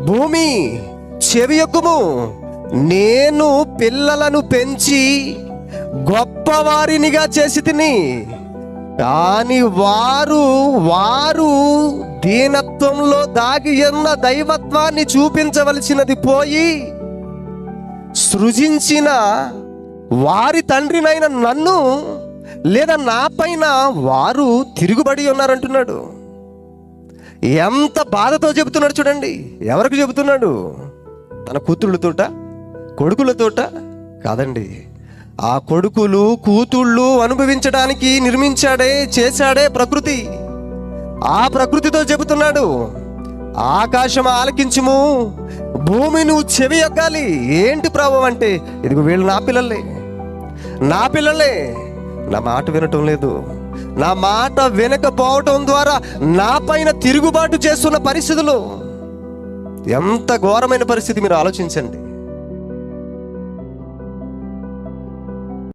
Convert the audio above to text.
భూమి చెవియొక్కుము, నేను పిల్లలను పెంచి గొప్పవారినిగా చేసి తిని, కానీ వారు దీనత్వంలో దాగి ఉన్న దైవత్వాన్ని చూపించవలసినది పోయి సృజించిన వారి తండ్రినైన నన్ను లేదా నా పైన వారు తిరుగుబడి ఉన్నారంటున్నాడు. ఎంత బాధతో చెబుతున్నాడు చూడండి. ఎవరికి చెబుతున్నాడు? తన కూతుళ్ళతోట, కొడుకులతోట కాదండి. ఆ కొడుకులు కూతుళ్ళు అనుభవించడానికి నిర్మించాడే, చేశాడే ప్రకృతి. ఆ ప్రకృతితో చెబుతున్నాడు, ఆకాశం ఆలకించుము, భూమి నువ్వు చెవి ఎక్కాలి. ఏంటి ప్రభు అంటే, ఇదిగో వీళ్ళు నా పిల్లలే, నా మాట వినటం లేదు, నా మాట వినకపోవటం ద్వారా నా పైన తిరుగుబాటు చేస్తున్న పరిస్థితులు. ఎంత ఘోరమైన పరిస్థితి మీరు ఆలోచించండి.